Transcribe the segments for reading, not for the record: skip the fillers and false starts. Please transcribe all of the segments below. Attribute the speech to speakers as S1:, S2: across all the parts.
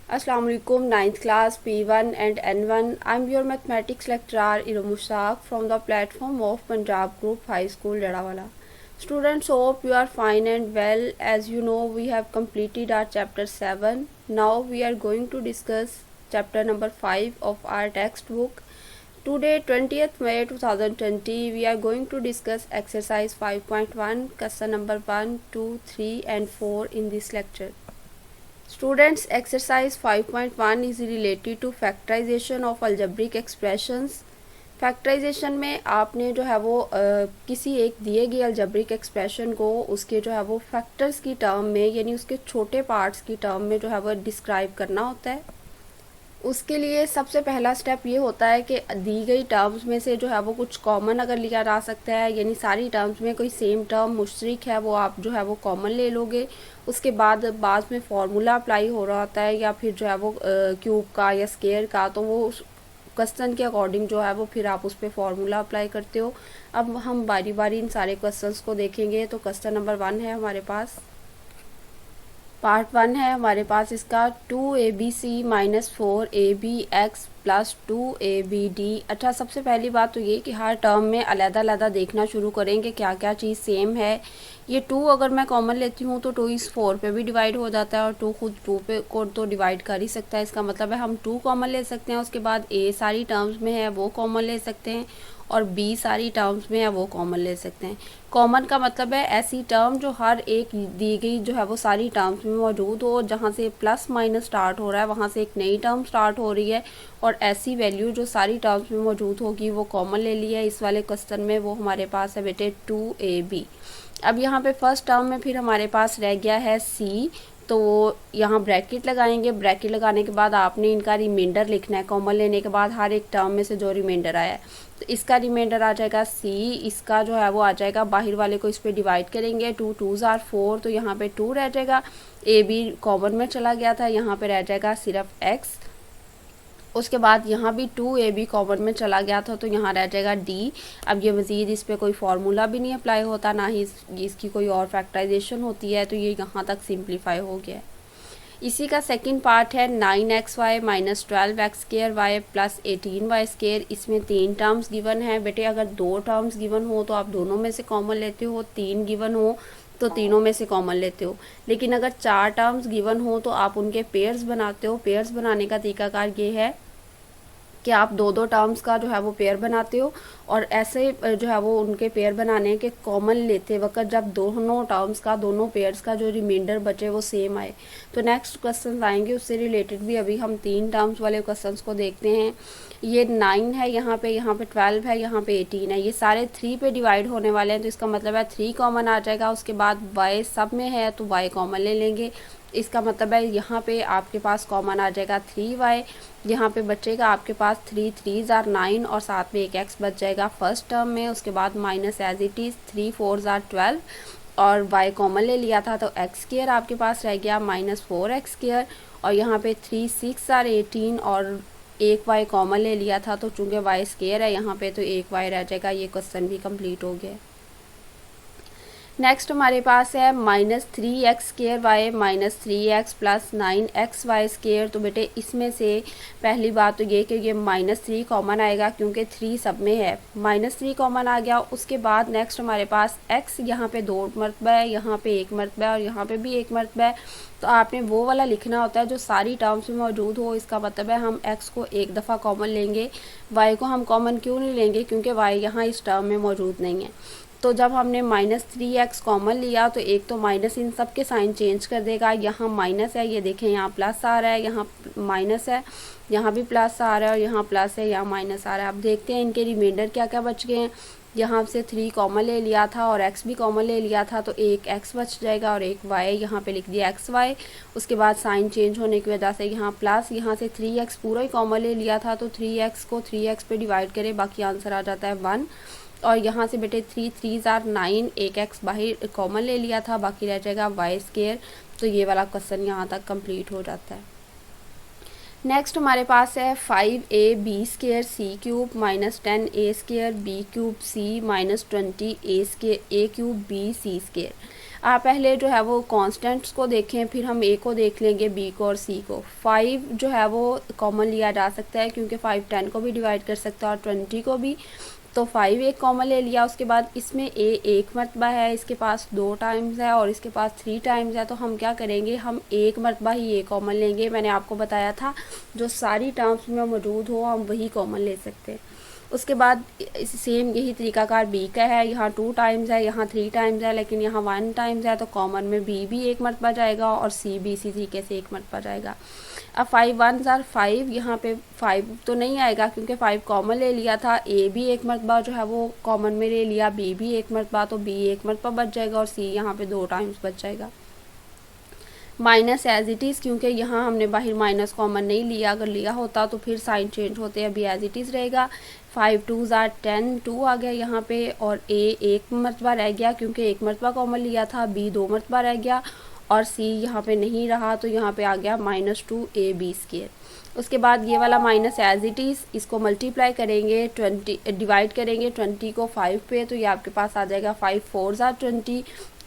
S1: Assalamu alaikum, ninth class P1 and N1. I'm your mathematics lecturer Iram Mushaq from the platform of Punjab Group High School, Dadawala. Students, hope you are fine and well. As you know, we have completed our chapter 7. Now we are going to discuss chapter number 5 of our textbook. Today, 20th May 2020, we are going to discuss exercise 5.1, question number 1, 2, 3 and 4 in this lecture. Students, exercise 5.1 is related to factorization of algebraic expressions. Factorisation में आपने जो है वो किसी एक दिए गए algebraic expression को उसके जो है वो फैक्टर्स की टर्म में यानी उसके छोटे पार्ट्स की टर्म में जो है वो डिस्क्राइब करना होता है। उसके लिए सबसे पहला स्टेप ये होता है कि दी गई टर्म्स में से जो है वो कुछ कॉमन अगर लिया जा सकता है, यानी सारी टर्म्स में कोई सेम टर्म मुश्तरक है वो आप जो है वो कॉमन ले लोगे। उसके बाद में फार्मूला अप्लाई हो रहा होता है या फिर जो है वो क्यूब का या स्केयर का, तो वो क्वेश्चन के अकॉर्डिंग जो है वो फिर आप उस पर फार्मूला अप्लाई करते हो। अब हम बारी बारी इन सारे क्वेश्चंस को देखेंगे। तो क्वेश्चन नंबर 1 है हमारे पास, पार्ट 1 है हमारे पास इसका 2abc minus 4abx plus 2abd। अच्छा, सबसे पहली बात तो ये कि हर टर्म में अलग-अलग देखना शुरू करेंगे क्या क्या चीज़ सेम है। ये 2 अगर मैं कॉमन लेती हूँ तो 2 इस 4 पे भी डिवाइड हो जाता है और 2 खुद 2 पे को तो डिवाइड कर ही सकता है। इसका मतलब है हम 2 कॉमन ले सकते हैं, उसके बाद a सारी टर्म्स में है वो कॉमन ले सकते हैं और b सारी टर्म्स में है वो कॉमन ले सकते हैं। कॉमन का मतलब है ऐसी टर्म जो हर एक दी गई जो है वो सारी टर्म्स में मौजूद हो, जहाँ से प्लस माइनस स्टार्ट हो रहा है वहाँ से एक नई टर्म स्टार्ट हो रही है और ऐसी वैल्यू जो सारी टर्म्स में मौजूद होगी वो कॉमन ले ली है। इस वाले क्वेश्चन में वो हमारे पास है बेटे 2ab। अब यहाँ पे फर्स्ट टर्म में फिर हमारे पास रह गया है c, तो यहाँ ब्रैकेट लगाएंगे। ब्रैकेट लगाने के बाद आपने इनका रिमाइंडर लिखना है। कॉमन लेने के बाद हर एक टर्म में से जो रिमाइंडर आया है तो इसका रिमाइंडर आ जाएगा c, इसका जो है वो आ जाएगा बाहर वाले को इस पर डिवाइड करेंगे, 2 2s are 4 तो यहाँ पे 2 रह जाएगा। a b कॉमन में चला गया था, यहाँ पे रह जाएगा सिर्फ x। उसके बाद यहाँ भी 2ab कॉमन में चला गया था तो यहाँ रह जाएगा d। अब ये मज़ीद इस पर कोई फार्मूला भी नहीं अप्लाई होता, ना ही इसकी कोई और फैक्टराइजेशन होती है, तो ये यहाँ तक सिंप्लीफाई हो गया है। इसी का सेकंड पार्ट है 9xy minus 12x square y plus 18y square. इसमें 3 टर्म्स गिवन है बेटे। अगर 2 टर्म्स गिवन हो तो आप दोनों में से कॉमन लेते हो, 3 गिवन हो तो तीनों में से कॉमन लेते हो, लेकिन अगर 4 टर्म्स गिवन हो तो आप उनके पेयर्स बनाते हो। पेयर्स बनाने का तरीकाकार ये है कि आप 2 टर्म्स का जो है वो पेयर बनाते हो और ऐसे जो है वो उनके पेयर बनाने के कॉमन लेते वक्त जब दोनों टर्म्स का दोनों पेयर्स का जो रिमाइंडर बचे वो सेम आए तो नेक्स्ट क्वेश्चन आएंगे उससे रिलेटेड भी। अभी हम 3 टर्म्स वाले क्वेश्चंस को देखते हैं। ये 9 है यहाँ पे 12 है, यहाँ पे 18 है, ये सारे 3 पे डिवाइड होने वाले हैं तो इसका मतलब है 3 कॉमन आ जाएगा। उसके बाद y सब में है तो y कॉमन ले लेंगे। इसका मतलब है यहाँ पे आपके पास कॉमन आ जाएगा 3y, यहाँ पे बचेगा आपके पास 3 3s are 9 और साथ में एक x बच जाएगा फर्स्ट टर्म में। उसके बाद minus as it is 3 4s are 12 और y कॉमन ले लिया था तो x स्क्वायर आपके पास रह गया माइनस 4x स्क्वायर और यहाँ पे 3 6 are 18 और एक y कॉमन ले लिया था तो चूँकि y स्क्वायर है यहाँ पे तो एक y रह जाएगा। ये क्वेश्चन भी कंप्लीट हो गया। नेक्स्ट हमारे पास है minus 3x square y minus 3x plus 9xy square. तो बेटे इसमें से पहली बात तो ये कि ये माइनस 3 कॉमन आएगा क्योंकि 3 सब में है, माइनस 3 कॉमन आ गया। उसके बाद नेक्स्ट हमारे पास x यहाँ पे 2 मरतबा है, यहाँ पे 1 मरतबा है और यहाँ पे भी 1 मरतबा है। तो आपने वो वाला लिखना होता है जो सारी टर्म्स में मौजूद हो। इसका मतलब है हम x को एक दफ़ा कॉमन लेंगे, y को हम कॉमन क्यों नहीं लेंगे क्योंकि y यहाँ इस टर्म में मौजूद नहीं है। तो जब हमने माइनस 3x कॉमन लिया तो एक तो माइनस इन सब के साइन चेंज कर देगा। यहाँ माइनस है, ये देखें यहाँ प्लस आ रहा है, यहाँ माइनस है, यहाँ भी प्लस आ रहा है और यहाँ प्लस है, यहाँ माइनस आ रहा है। अब देखते हैं इनके रिमाइंडर क्या क्या बच गए हैं। यहाँ से 3 कॉमन ले लिया था और x भी कॉमन ले लिया था तो एक x बच जाएगा और एक y, यहाँ पे लिख दिया xy। उसके बाद साइन चेंज होने की वजह से यहाँ प्लस, यहाँ से 3x पूरा ही कॉमन ले लिया था तो 3x को 3x पे डिवाइड करें, बाकी आंसर आ जाता है 1। और यहाँ से बेटे 3 3s are 9, एक x बाहर कॉमन ले लिया था, बाकी रह जाएगा y स्क्वायर। तो ये वाला क्वेश्चन यहाँ तक कंप्लीट हो जाता है। नेक्स्ट हमारे पास है 5ab square c cube minus 10a square b cube c minus 20a square a cube b c square. आप पहले जो है वो कॉन्स्टेंट्स को देखें, फिर हम ए को देख लेंगे, बी को और सी को। 5 जो है वो कॉमन लिया जा सकता है क्योंकि 5 10 को भी डिवाइड कर सकता है और 20 को भी, तो 5 एक कॉमन ले लिया। उसके बाद इसमें ए एक मरतबा है, इसके पास 2 टाइम्स है और इसके पास 3 टाइम्स है, तो हम क्या करेंगे, हम एक मरतबा ही ए कॉमन लेंगे। मैंने आपको बताया था जो सारी टर्म्स में मौजूद हो हम वही कॉमन ले सकते हैं। उसके बाद सेम यही तरीकाकार बी का है, यहाँ 2 टाइम्स है, यहाँ 3 टाइम्स है, लेकिन यहाँ 1 टाइम्स है, तो कॉमन में बी भी एक मरतबा जाएगा और सी भी इसी तरीके से एक मरतबा जाएगा। अब 5 1s are 5, यहाँ पे 5 तो नहीं आएगा क्योंकि 5 कॉमन ले लिया था। ए भी एक मरतबा जो है वो कॉमन में ले लिया, बी भी एक मरतबा, तो बी एक मरतबा बच जाएगा और सी यहाँ पे 2 टाइम्स बच जाएगा। माइनस एज इट इज़, क्योंकि यहाँ हमने बाहर माइनस कॉमन नहीं लिया, अगर लिया होता तो फिर साइन चेंज होते, अभी एज इट इज़ रहेगा। 5 2s are 10, 2 आ गया यहाँ पे, और ए एक मरतबा रह गया क्योंकि एक मरतबा कॉमन लिया था, बी 2 मरतबा रह गया और सी यहाँ पे नहीं रहा, तो यहाँ पे आ गया -2ab²। उसके बाद ये वाला माइनस एज इट इज़, इसको मल्टीप्लाई करेंगे 20, डिवाइड करेंगे 20 को 5 पे, तो ये आपके पास आ जाएगा 5 4s are 20।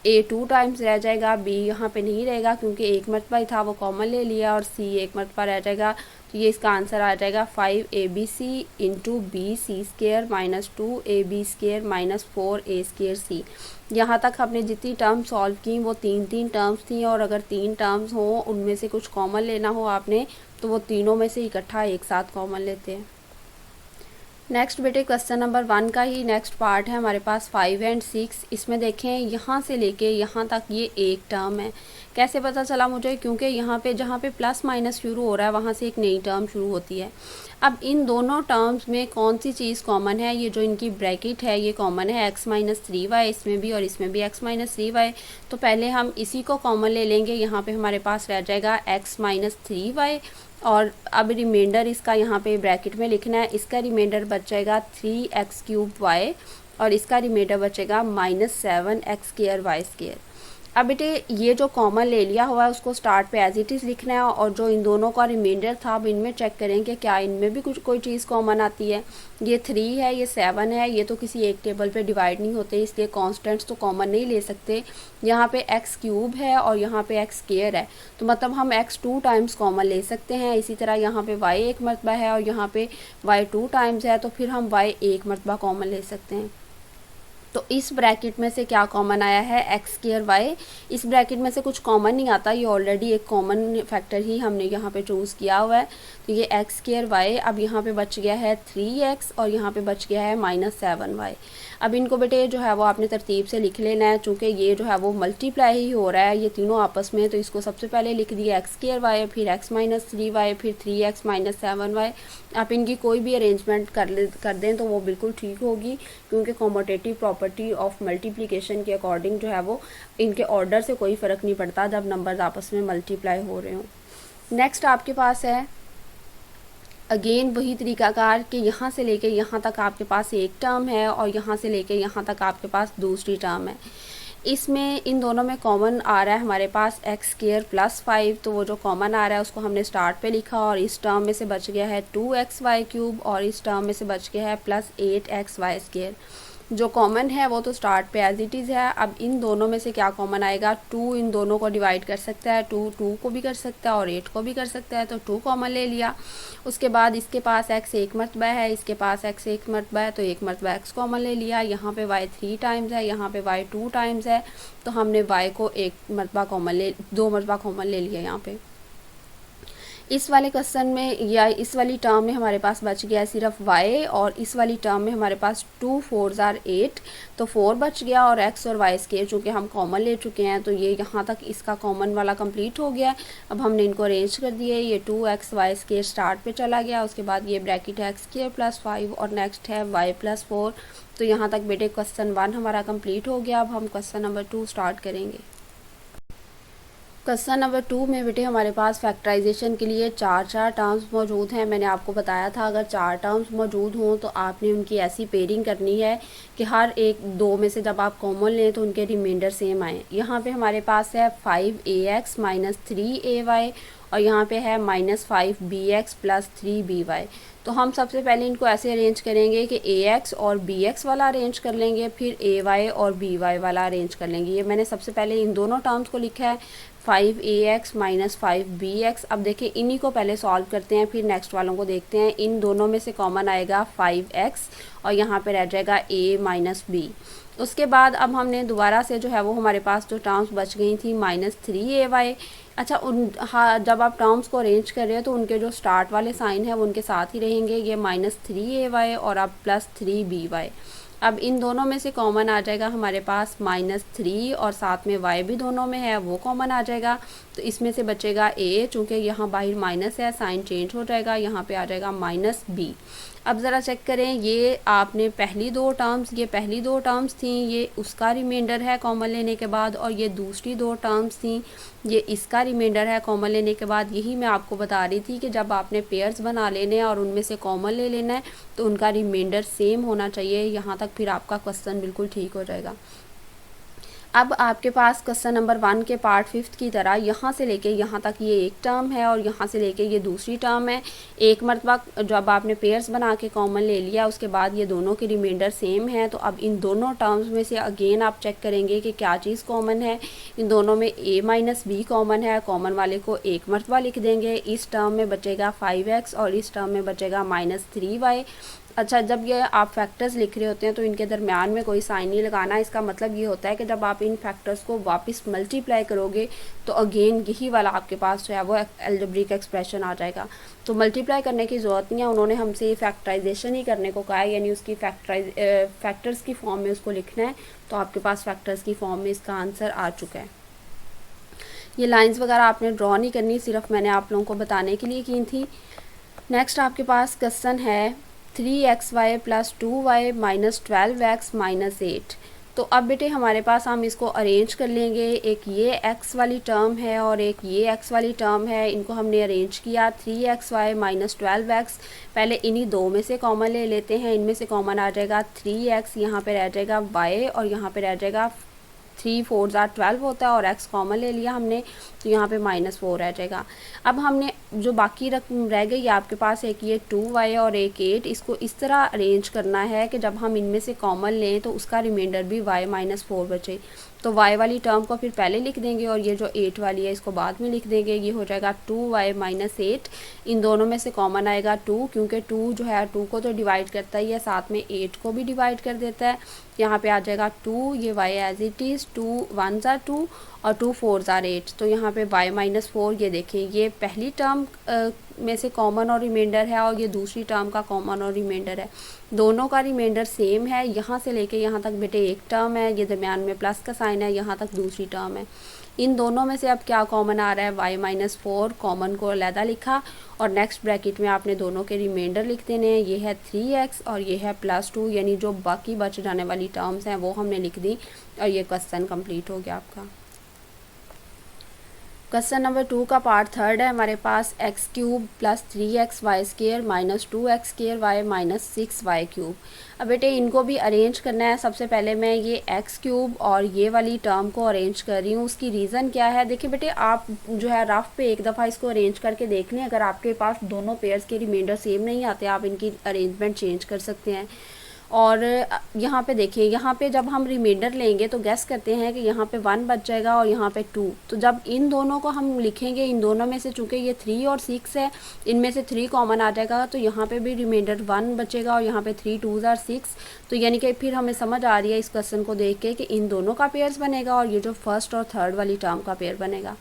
S1: ए 2 टाइम्स रह जाएगा, बी यहाँ पे नहीं रहेगा क्योंकि एक मरतबा ही था वो कॉमन ले लिया, और सी एक मरतबा रह जाएगा, तो ये इसका आंसर आ जाएगा 5abc into bc² -2ab² -4a²c। यहाँ तक हमने जितनी टर्म सॉल्व की वो 3 टर्म्स थी, और अगर 3 टर्म्स हो उनमें से कुछ कॉमन लेना हो आपने, तो वो तीनों में से इकट्ठा एक साथ कॉमन लेते हैं। नेक्स्ट बेटे क्वेश्चन नंबर 1 का ही नेक्स्ट पार्ट है हमारे पास 5 और 6। इसमें देखें यहाँ से लेके यहाँ तक ये एक टर्म है। कैसे पता चला मुझे, क्योंकि यहाँ पे जहाँ पे प्लस माइनस शुरू हो रहा है वहाँ से एक नई टर्म शुरू होती है। अब इन दोनों टर्म्स में कौन सी चीज़ कॉमन है, ये जो इनकी ब्रैकेट है ये कॉमन है, x - 3y इसमें भी और इसमें भी x - 3y। तो पहले हम इसी को कॉमन ले लेंगे, यहाँ पे हमारे पास रह जाएगा x - 3y, और अब रिमाइंडर इसका यहाँ पे ब्रैकेट में लिखना है। इसका रिमाइंडर बच जाएगा 3x³ और इसका रिमाइंडर बचेगा -7x²y²। अब बेटे ये जो कॉमन ले लिया हुआ है उसको स्टार्ट पे एज इट इज़ लिखना है, और जो इन दोनों का रिमाइंडर था अब इनमें चेक करें कि क्या इनमें भी कुछ कोई चीज़ कॉमन आती है। ये 3 है, ये 7 है, ये तो किसी एक टेबल पे डिवाइड नहीं होते, इसलिए कॉन्स्टेंट्स तो कॉमन नहीं ले सकते। यहाँ पे x³ है और यहाँ पे x² है, तो मतलब हम x 2 टाइम्स कॉमन ले सकते हैं। इसी तरह यहाँ पे y एक मरतबा है और यहाँ पे y 2 टाइम्स है, तो फिर हम y एक मरतबा कॉमन ले सकते हैं। तो इस ब्रैकेट में से क्या कॉमन आया है, x²y। इस ब्रैकेट में से कुछ कॉमन नहीं आता, ये ऑलरेडी एक कॉमन फैक्टर ही हमने यहाँ पे चूज़ किया हुआ है, तो ये x²y। अब यहाँ पे बच गया है 3x और यहाँ पे बच गया है -7y। अब इनको बेटे जो है वो आपने तरतीब से लिख लेना है, चूँकि ये जो है वो मल्टीप्लाई ही हो रहा है ये तीनों आपस में, तो इसको सबसे पहले लिख दिया x²y, फिर x - 3y, फिर 3x - 7y। आप इनकी कोई भी अरेंजमेंट कर दें तो वो बिल्कुल ठीक होगी, क्योंकि कॉम्यूटेटिव प्रॉपर्टी ऑफ मल्टीप्लिकेशन के अकॉर्डिंग जो है वो इनके ऑर्डर से कोई फ़र्क नहीं पड़ता जब नंबर्स आपस में मल्टीप्लाई हो रहे हों। नेक्स्ट आपके पास है अगेन वही तरीकाकार कि यहाँ से लेके यहाँ तक आपके पास एक टर्म है और यहाँ से लेके यहाँ तक आपके पास दूसरी टर्म है। इसमें इन दोनों में कॉमन आ रहा है हमारे पास x² + 5, तो वो जो कॉमन आ रहा है उसको हमने स्टार्ट पे लिखा, और इस टर्म में से बच गया है 2xy³ और इस टर्म में से बच गया है +8xy²। जो कॉमन है वो तो स्टार्ट पे एज इट इज़ है। अब इन दोनों में से क्या कॉमन आएगा, 2 इन दोनों को डिवाइड कर सकता है, 2 को भी कर सकता है और 8 को भी कर सकता है, तो 2 कॉमन ले लिया। उसके बाद इसके पास x एक मरतबा है, इसके पास x एक मरतबा है, तो एक मरतबा x कॉमन ले लिया। यहाँ पे y 3 टाइम्स है, यहाँ पे y 2 टाइम्स है, तो हमने y को एक मरतबा कॉमन 2 मरतबा कॉमन ले लिया यहाँ पे। इस वाले क्वेश्चन में या इस वाली टर्म में हमारे पास बच गया सिर्फ y, और इस वाली टर्म में हमारे पास 2 4s are 8, तो 4 बच गया, और x और y² चूँकि हम कॉमन ले चुके हैं तो ये यहाँ तक इसका कॉमन वाला कंप्लीट हो गया। अब हमने इनको अरेंज कर दिए, ये 2xy² स्टार्ट पे चला गया, उसके बाद ये ब्रैकेट है x² + 5 और नेक्स्ट है y + 4। तो यहाँ तक बेटे क्वेश्चन 1 हमारा कंप्लीट हो गया। अब हम क्वेश्चन नंबर 2 स्टार्ट करेंगे। क्वेश्चन नंबर 2 में बेटे हमारे पास फैक्टराइजेशन के लिए 4 टर्म्स मौजूद हैं। मैंने आपको बताया था अगर 4 टर्म्स मौजूद हों तो आपने उनकी ऐसी पेयरिंग करनी है कि हर एक 2 में से जब आप कॉमन लें तो उनके रिमाइंडर सेम आए। यहाँ पे हमारे पास है 5ax - 3ay और यहाँ पे है -5bx + 3by। तो हम सबसे पहले इनको ऐसे अरेंज करेंगे कि ax और bx वाला अरेंज कर लेंगे, फिर ay और by वाला अरेंज कर लेंगे। ये मैंने सबसे पहले इन दोनों टर्म्स को लिखा है 5ax - 5bx। अब देखिए इन्हीं को पहले सॉल्व करते हैं, फिर नेक्स्ट वालों को देखते हैं। इन दोनों में से कॉमन आएगा 5x और यहाँ पे रह जाएगा a - b। उसके बाद अब हमने दोबारा से जो है वो हमारे पास जो टर्म्स बच गई थी -3ay। अच्छा हाँ, जब आप टर्म्स को अरेंज कर रहे हो तो उनके जो स्टार्ट वाले साइन है वो उनके साथ ही रहेंगे। ये -3ay और अब +3by। अब इन दोनों में से कॉमन आ जाएगा हमारे पास -3 और साथ में y भी दोनों में है वो कॉमन आ जाएगा। तो इसमें से बचेगा a, चूँकि यहाँ बाहर माइनस है साइन चेंज हो जाएगा, यहाँ पे आ जाएगा -b। अब ज़रा चेक करें, ये आपने पहली दो टर्म्स थी, ये उसका रिमाइंडर है कॉमन लेने के बाद, और ये दूसरी दो टर्म्स थी, ये इसका रिमाइंडर है कॉमन लेने के बाद। यही मैं आपको बता रही थी कि जब आपने पेयर्स बना लेने हैं और उनमें से कॉमन ले लेना है तो उनका रिमाइंडर सेम होना चाहिए। यहाँ तक फिर आपका क्वेश्चन बिल्कुल ठीक हो जाएगा। अब आपके पास क्वेश्चन नंबर 1 के पार्ट 5 की तरह यहाँ से लेके यहाँ तक ये एक टर्म है और यहाँ से लेके ये दूसरी टर्म है। एक मरतबा जब आपने पेयर्स बना के कॉमन ले लिया उसके बाद ये दोनों के रिमाइंडर सेम है। तो अब इन दोनों टर्म्स में से अगेन आप चेक करेंगे कि क्या चीज़ कॉमन है। इन दोनों में a - b कॉमन है, कॉमन वाले को एक मरतबा लिख देंगे। इस टर्म में बचेगा 5x और इस टर्म में बचेगा -3y। अच्छा, जब ये आप फैक्टर्स लिख रहे होते हैं तो इनके दरमियान में कोई साइन नहीं लगाना। इसका मतलब ये होता है कि जब आप इन फैक्टर्स को वापस मल्टीप्लाई करोगे तो अगेन यही वाला आपके पास जो है वो अलजेब्रिक एक्सप्रेशन आ जाएगा। तो मल्टीप्लाई करने की ज़रूरत नहीं है, उन्होंने हमसे फैक्टराइजेशन ही करने को कहा है, यानी उसकी फैक्टर्स की फॉर्म में उसको लिखना है। तो आपके पास फैक्टर्स की फॉर्म में इसका आंसर आ चुका है। ये लाइन्स वगैरह आपने ड्रॉ नहीं करनी, सिर्फ मैंने आप लोगों को बताने के लिए की थी। नेक्स्ट आपके पास क्वेश्चन है 3xy + 2y - 12x - 8। तो अब बेटे हमारे पास हम इसको अरेंज कर लेंगे। एक ये x वाली टर्म है और एक ये x वाली टर्म है, इनको हमने अरेंज किया। 3xy - 12x, पहले इन्हीं दो में से कॉमन ले लेते हैं। इनमें से कॉमन आ जाएगा 3x, यहाँ पे रह जाएगा y और यहाँ पे रह जाएगा 3 4 12 होता है और x कॉमन ले लिया हमने, तो यहाँ पे -4 रह जाएगा। अब हमने जो बाकी रकम रह गई आपके पास, एक ये 2y और एक 8, इसको इस तरह अरेंज करना है कि जब हम इनमें से कॉमन लें तो उसका रिमाइंडर भी y - 4 बचे। तो y वाली टर्म को फिर पहले लिख देंगे और ये जो 8 वाली है इसको बाद में लिख देंगे। ये हो जाएगा 2y - 8। इन दोनों में से कॉमन आएगा 2, क्योंकि 2 जो है 2 को तो डिवाइड करता ही है, साथ में 8 को भी डिवाइड कर देता है। यहाँ पे आ जाएगा 2, ये y एज इट इज़, 2 1 2 और 2 4 8। तो यहाँ पे y - 4, ये देखें ये पहली टर्म में से कॉमन और रिमाइंडर है और ये दूसरी टर्म का कॉमन और रिमाइंडर है। दोनों का रिमाइंडर सेम है। यहाँ से लेके यहाँ तक बेटे एक टर्म है, ये दरमियान में प्लस का साइन है, यहाँ तक दूसरी टर्म है। इन दोनों में से अब क्या कॉमन आ रहा है, y - 4, कॉमन को अलहदा लिखा और नेक्स्ट ब्रैकेट में आपने दोनों के रिमाइंडर लिख देने हैं। ये है 3x और ये है +2, यानी जो बाकी बच जाने वाली टर्म्स हैं वो हमने लिख दी और ये क्वेश्चन कंप्लीट हो गया आपका। क्वेश्चन नंबर 2 का पार्ट 3 है हमारे पास, x³ + 3xy² - 2x² - 6y³। अब बेटे इनको भी अरेंज करना है। सबसे पहले मैं ये x³ और ये वाली टर्म को अरेंज कर रही हूँ। उसकी रीज़न क्या है, देखिए बेटे आप जो है रफ पे एक दफ़ा इसको अरेंज करके देख लें। अगर आपके पास दोनों पेयर्स के रिमाइंडर सेम नहीं आते, आप इनकी अरेंजमेंट चेंज कर सकते हैं। और यहाँ पे देखिए, यहाँ पे जब हम रिमाइंडर लेंगे तो गैस करते हैं कि यहाँ पे 1 बच जाएगा और यहाँ पे 2। तो जब इन दोनों को हम लिखेंगे, इन दोनों में से चूँकि ये 3 और 6 है, इनमें से 3 कॉमन आ जाएगा, तो यहाँ पे भी रिमाइंडर 1 बचेगा और यहाँ पे 3 2 6। तो यानी कि फिर हमें समझ आ रही है इस क्वेश्चन को देख के कि इन दोनों का पेयर्स बनेगा और ये जो फर्स्ट और थर्ड वाली टर्म का पेयर बनेगा।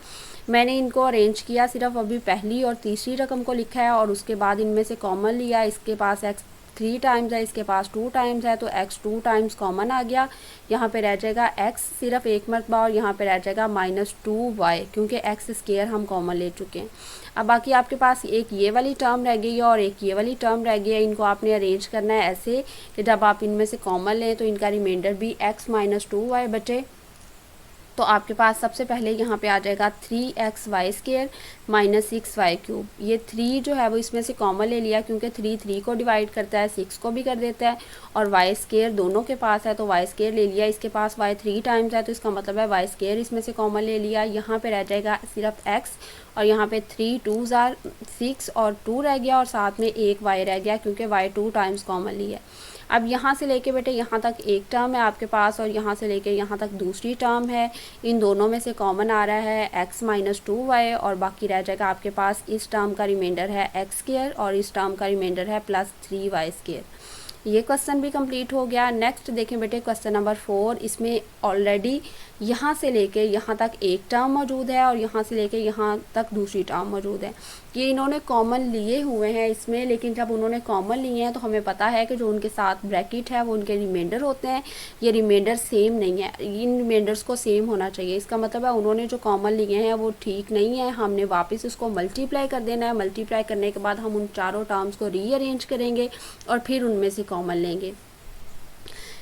S1: मैंने इनको अरेंज किया, सिर्फ अभी पहली और तीसरी रकम को लिखा है और उसके बाद इनमें से कॉमन लिया। इसके पास x 3 टाइम्स है, इसके पास 2 टाइम्स है, तो x 2 टाइम्स कॉमन आ गया। यहाँ पे रह जाएगा x सिर्फ एक मरतबा और यहाँ पे रह जाएगा -2y, क्योंकि x² हम कॉमन ले चुके हैं। अब बाकी आपके पास एक ये वाली टर्म रह गई है और एक ये वाली टर्म रह गई है। इनको आपने अरेंज करना है ऐसे कि जब आप इनमें से कॉमन लें तो इनका रिमाइंडर भी x - 2y बचे। तो आपके पास सबसे पहले यहाँ पे आ जाएगा 3x² माइनस 6y³। ये 3 जो है वो इसमें से कॉमन ले लिया, क्योंकि 3 को डिवाइड करता है, 6 को भी कर देता है, और y² दोनों के पास है तो y² ले लिया। इसके पास y 3 टाइम्स है तो इसका मतलब है y² इसमें से कॉमन ले लिया। यहाँ पे रह जाएगा सिर्फ x, और यहाँ पे 3 2s are 6 और 2 रह गया, और साथ में एक y रह गया क्योंकि y 2 टाइम्स कॉमन ली है। अब यहाँ से लेके बेटे यहाँ तक एक टर्म है आपके पास, और यहाँ से लेके यहाँ तक दूसरी टर्म है। इन दोनों में से कॉमन आ रहा है x माइनस 2y, और बाकी रह जाएगा आपके पास इस टर्म का रिमाइंडर है x² और इस टर्म का रिमाइंडर है प्लस 3y²। ये क्वेश्चन भी कंप्लीट हो गया। नेक्स्ट देखें बेटे क्वेश्चन नंबर 4। इसमें ऑलरेडी यहाँ से लेके यहाँ तक एक टर्म मौजूद है और यहाँ से लेके यहाँ तक दूसरी टर्म मौजूद है। ये इन्होंने कॉमन लिए हुए हैं इसमें, लेकिन जब उन्होंने कॉमन लिए हैं तो हमें पता है कि जो उनके साथ ब्रैकेट है वो उनके रिमाइंडर होते हैं। ये रिमाइंडर सेम नहीं है, इन रिमाइंडर्स को सेम होना चाहिए। इसका मतलब है उन्होंने जो कॉमन लिए हैं वो ठीक नहीं है, हमने वापस इसको मल्टीप्लाई कर देना है। मल्टीप्लाई करने के बाद हम उन चारों टर्म्स को रीअरेंज करेंगे और फिर उनमें से कॉमन लेंगे।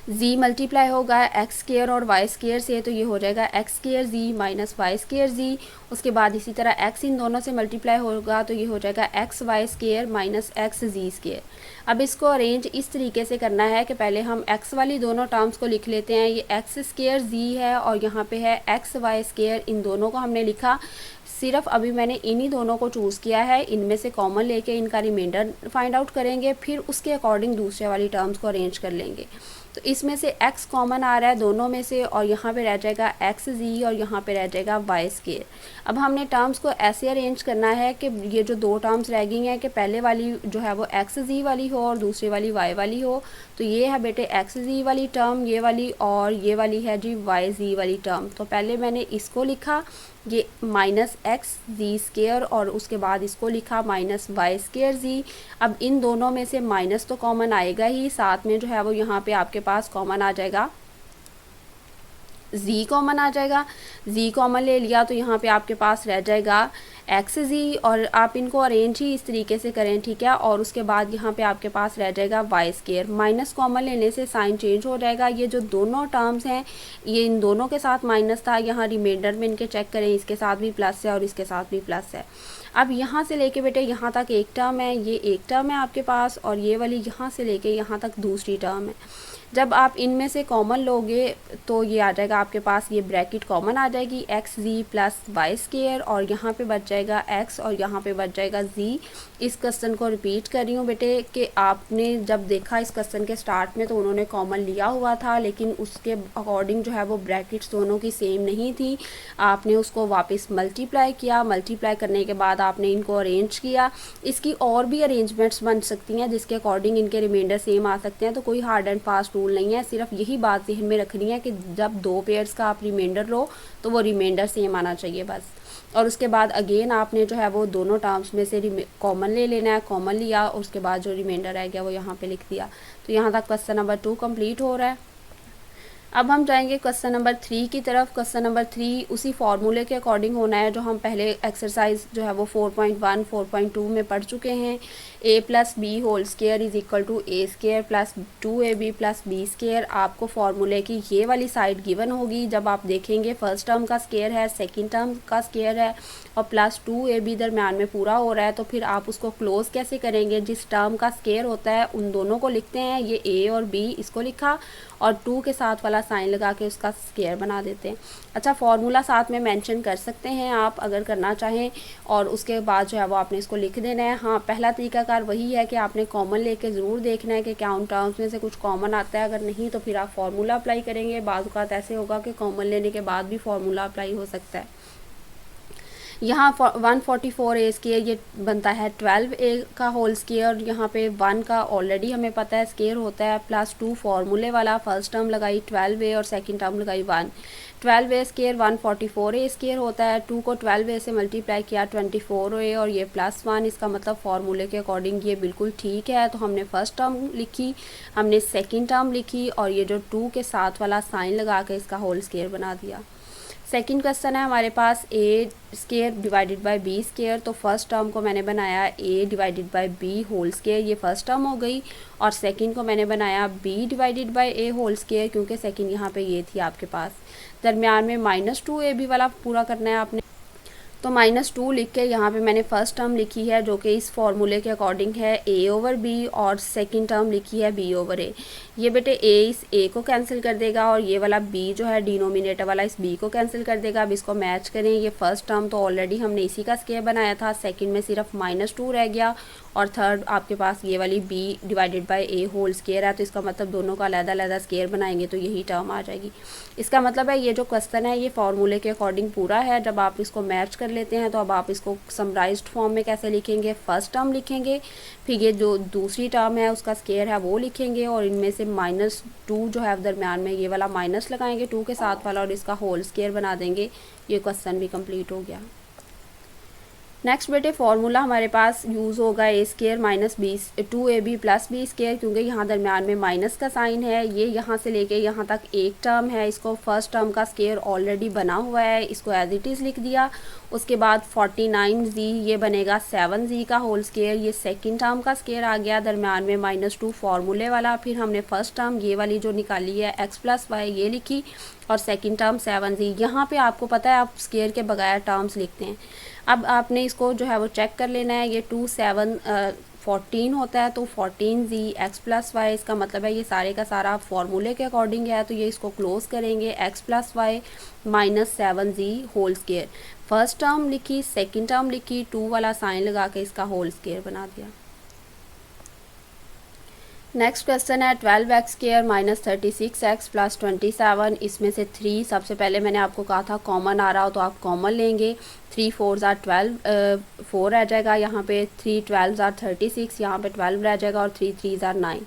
S1: z मल्टीप्लाई होगा x² और y² से, तो ये हो जाएगा x² माइनस y²। उसके बाद इसी तरह x इन दोनों से मल्टीप्लाई होगा तो ये हो जाएगा xy² माइनस xz²। अब इसको अरेंज इस तरीके से करना है कि पहले हम x वाली दोनों टर्म्स को लिख लेते हैं। ये x² z है और यहाँ पे है xy²। इन दोनों को हमने लिखा, सिर्फ अभी मैंने इन्हीं दोनों को चूज़ किया है। इनमें से कॉमन लेके इनका रिमाइंडर फाइंड आउट करेंगे, फिर उसके अकॉर्डिंग दूसरे वाली टर्म्स को अरेंज कर लेंगे। तो इसमें से x कॉमन आ रहा है दोनों में से, और यहाँ पे रह जाएगा xz और यहाँ पे रह जाएगा y²। अब हमने टर्म्स को ऐसे अरेंज करना है कि ये जो दो टर्म्स रह गई हैं कि पहले वाली जो है वो xz वाली हो और दूसरी वाली y वाली हो। तो ये है बेटे xz वाली टर्म ये वाली, और ये वाली है जी yz वाली टर्म। तो पहले मैंने इसको लिखा ये माइनस xz² और उसके बाद इसको लिखा माइनस y²z। अब इन दोनों में से माइनस तो कॉमन आएगा ही, साथ में जो है वो यहाँ पे आपके पास कॉमन आ जाएगा z कॉमन आ जाएगा। z कॉमन ले लिया तो यहाँ पे आपके पास रह जाएगा xz, और आप इनको अरेंज ही इस तरीके से करें, ठीक है। और उसके बाद यहाँ पे आपके पास रह जाएगा y²। माइनस कॉमन लेने से साइन चेंज हो जाएगा। ये जो दोनों टर्म्स हैं ये इन दोनों के साथ माइनस था, यहाँ रिमाइंडर में इनके चेक करें, इसके साथ भी प्लस है और इसके साथ भी प्लस है। अब यहाँ से लेके बेटे यहाँ तक एक टर्म है, ये एक टर्म है आपके पास, और ये वाली यहाँ से लेके यहाँ तक दूसरी टर्म है। जब आप इनमें से कॉमन लोगे तो ये आ जाएगा आपके पास, ये ब्रैकेट कॉमन आ जाएगी xz प्लस y², और यहाँ पे बच जाएगा x और यहाँ पे बच जाएगा z। इस क्वेश्चन को रिपीट कर रही हूँ बेटे कि आपने जब देखा इस क्वेश्चन के स्टार्ट में तो उन्होंने कॉमन लिया हुआ था, लेकिन उसके अकॉर्डिंग जो है वो ब्रैकेट्स दोनों की सेम नहीं थी। आपने उसको वापस मल्टीप्लाई किया, मल्टीप्लाई करने के बाद आपने इनको अरेंज किया। इसकी और भी अरेंजमेंट्स बन सकती हैं जिसके अकॉर्डिंग इनके रिमाइंडर सेम आ सकते हैं, तो कोई हार्ड एंड फास्ट रूल नहीं है। सिर्फ यही बात ध्यान में रखनी है कि जब दो पेयर्स का आप रिमाइंडर लो तो वो रिमाइंडर सेम आना चाहिए बस। और उसके बाद अगेन आपने जो है वो दोनों टर्म्स में से कॉमन ले लेना है। कॉमन लिया और उसके बाद जो रिमाइंडर रह गया वो यहाँ पे लिख दिया। तो यहाँ तक क्वेश्चन नंबर 2 कंप्लीट हो रहा है। अब हम जाएंगे क्वेश्चन नंबर 3 की तरफ। क्वेश्चन नंबर 3 उसी फार्मूले के अकॉर्डिंग होना है जो हम पहले एक्सरसाइज जो है वो 4.1 4.2 में पढ़ चुके हैं। a plus b whole square is equal to a² plus 2ab plus b²। आपको फार्मूले की ये वाली साइड गिवन होगी। जब आप देखेंगे फर्स्ट टर्म का स्क्वायर है, सेकंड टर्म का स्क्वायर है और प्लस 2ab दरम्यान में पूरा हो रहा है, तो फिर आप उसको क्लोज कैसे करेंगे। जिस टर्म का स्क्वायर होता है उन दोनों को लिखते हैं, ये a और b इसको लिखा और 2 के साथ वाला साइन लगा के उसका स्क्वायर बना देते हैं। अच्छा, फार्मूला साथ में मेंशन कर सकते हैं आप अगर करना चाहें, और उसके बाद जो है वो आपने इसको लिख देना है। हाँ, पहला तरीकाकार वही है कि आपने कॉमन लेके ज़रूर देखना है कि क्या उन टर्म्स में से कुछ कॉमन आता है। अगर नहीं तो फिर आप फार्मूला अप्लाई करेंगे। बाज़ औक़ात ऐसे होगा कि कॉमन लेने के बाद भी फार्मूला अप्लाई हो सकता है। यहाँ 144a स्क्वायर ये बनता है 12a का होल स्क्वायर। यहाँ पे 1 का ऑलरेडी हमें पता है स्क्वायर होता है, प्लस 2 फार्मूले वाला फर्स्ट टर्म लगाई 12a और सेकंड टर्म लगाई 1। 12a स्क्वायर 144a स्क्वायर होता है। 2 को 12a से मल्टीप्लाई किया 24a और ये प्लस 1। इसका मतलब फार्मूले के अकॉर्डिंग ये बिल्कुल ठीक है। तो हमने फर्स्ट टर्म लिखी, हमने सेकेंड टर्म लिखी और ये जो 2 के साथ वाला साइन लगा के इसका होल स्क्वायर बना दिया। सेकंड क्वेश्चन है हमारे पास a square divided by b square. तो फर्स्ट टर्म को मैंने बनाया a divided by b whole square, ये फर्स्ट टर्म हो गई। और सेकंड को मैंने बनाया b divided by a whole square, क्योंकि सेकंड यहाँ पे ये थी आपके पास। दरमियान में -2ab वाला पूरा करना है आपने। तो -2 लिख के यहाँ पे मैंने फर्स्ट टर्म लिखी है जो कि इस फॉर्मूले के अकॉर्डिंग है a ओवर b, और सेकंड टर्म लिखी है b ओवर a। ये बेटे a इस a को कैंसिल कर देगा और ये वाला b जो है डिनोमिनेटर वाला इस b को कैंसिल कर देगा। अब इसको मैच करें, ये फर्स्ट टर्म तो ऑलरेडी हमने इसी का स्केयर बनाया था, सेकंड में सिर्फ -2 रह गया, और थर्ड आपके पास ये वाली b divided by a whole square है। तो इसका मतलब दोनों का अलग-अलग स्केयर बनाएंगे तो यही टर्म आ जाएगी। इसका मतलब है ये जो क्वेश्चन है ये फॉर्मूले के अकॉर्डिंग पूरा है। जब आप इसको मैच कर लेते हैं तो अब आप इसको समराइज्ड फॉर्म में कैसे लिखेंगे, फर्स्ट टर्म लिखेंगे, फिर ये जो दूसरी टर्म है उसका स्केयर है वो लिखेंगे, और इनमें से -2 जो है दरमियान में ये वाला माइनस लगाएंगे 2 के साथ वाला, और इसका होल स्केयर बना देंगे। ये क्वेश्चन भी कंप्लीट हो गया। नेक्स्ट बेटे फॉर्मूला हमारे पास यूज़ होगा a square minus b 2ab plus b square, क्योंकि यहाँ दरमियान में माइनस का साइन है। ये यहाँ से लेके यहाँ तक एक टर्म है, इसको फर्स्ट टर्म का स्केयर ऑलरेडी बना हुआ है, इसको एज इट इज़ लिख दिया। उसके बाद 49z ये बनेगा 7z का होल स्केयर, ये सेकंड टर्म का स्केयर आ गया दरमियान में -2 फार्मूले वाला। फिर हमने फर्स्ट टर्म ये वाली जो निकाली है x + y ये लिखी, और सेकंड टर्म 7z। यहाँ पे आपको पता है आप स्केयर के बगैर टर्म्स लिखते हैं। अब आपने इसको जो है वो चेक कर लेना है, ये 2 7 14 होता है, तो 14z x + y, इसका मतलब है ये सारे का सारा फॉर्मूले के अकॉर्डिंग है। तो ये इसको क्लोज करेंगे, x + y -7z whole square. First term लिखी, सेकंड टर्म लिखी, 2 वाला साइन लगा के इसका होल स्केयर बना दिया। नेक्स्ट क्वेश्चन है 12x स्क्वायर -36x + 27। इसमें से 3 सबसे पहले मैंने आपको कहा था कॉमन आ रहा हो तो आप कॉमन लेंगे। 3 4s are 12, 4 रह जाएगा यहाँ पे, 3 12s are 36, यहाँ पे 12 रह जाएगा, और 3 3s are 9।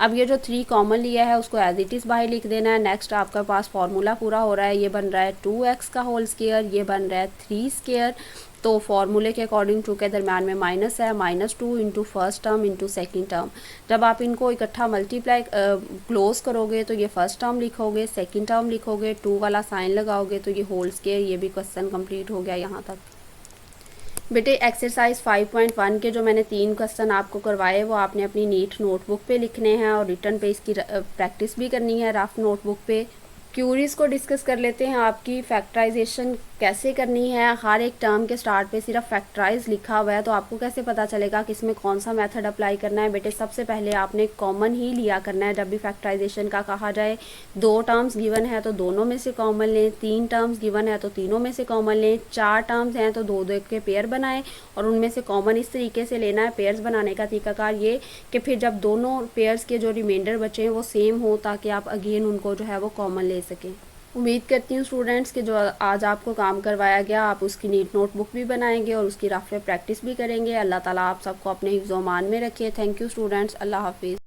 S1: अब ये जो 3 कॉमन लिया है उसको एज इट इज़ बाहर लिख देना है। नेक्स्ट आपका पास फार्मूला पूरा हो रहा है, ये बन रहा है 2x का होल स्क्वायर, ये बन रहा है 3 स्क्वायर। तो फॉर्मूले के अकॉर्डिंग चूँकि दरम्यान में माइनस है, -2 into first term into second term. जब आप इनको इकट्ठा मल्टीप्लाई क्लोज करोगे तो ये फर्स्ट टर्म लिखोगे, सेकेंड टर्म लिखोगे, 2 वाला साइन लगाओगे तो ये होल स्क्वायर। ये भी क्वेश्चन कंप्लीट हो गया यहाँ तक। बेटे एक्सरसाइज 5.1 के जो मैंने 3 क्वेश्चन आपको करवाए वो आपने अपनी नीट नोटबुक पे लिखने हैं, और रिटर्न पे इसकी प्रैक्टिस भी करनी है रफ नोटबुक पे। क्यूरीज को डिस्कस कर लेते हैं। आपकी फैक्टराइजेशन कैसे करनी है। हर एक टर्म के स्टार्ट पे सिर्फ फैक्टराइज लिखा हुआ है, तो आपको कैसे पता चलेगा कि इसमें कौन सा मेथड अप्लाई करना है। बेटे सबसे पहले आपने कॉमन ही लिया करना है। जब भी फैक्टराइजेशन का कहा जाए, 2 टर्म्स गिवन है तो दोनों में से कॉमन लें, 3 टर्म्स गिवन है तो तीनों में से कॉमन लें, 4 टर्म्स हैं तो 2 2 के पेयर बनाएं, और उनमें से कॉमन इस तरीके से लेना है। पेयर्स बनाने का तरीकाकार ये कि फिर जब दोनों पेयर्स के जो रिमाइंडर बचे हैं वो सेम हो, ताकि आप अगेन उनको जो है वो कॉमन ले सकें। उम्मीद करती हूँ स्टूडेंट्स कि जो आज आपको काम करवाया गया आप उसकी नीट नोटबुक भी बनाएंगे और उसकी रफ में प्रैक्टिस भी करेंगे। अल्लाह ताला आप सबको अपने हिफ्ज़-ओ-मान में रखे। Thank you students. अल्लाह हाफिज़।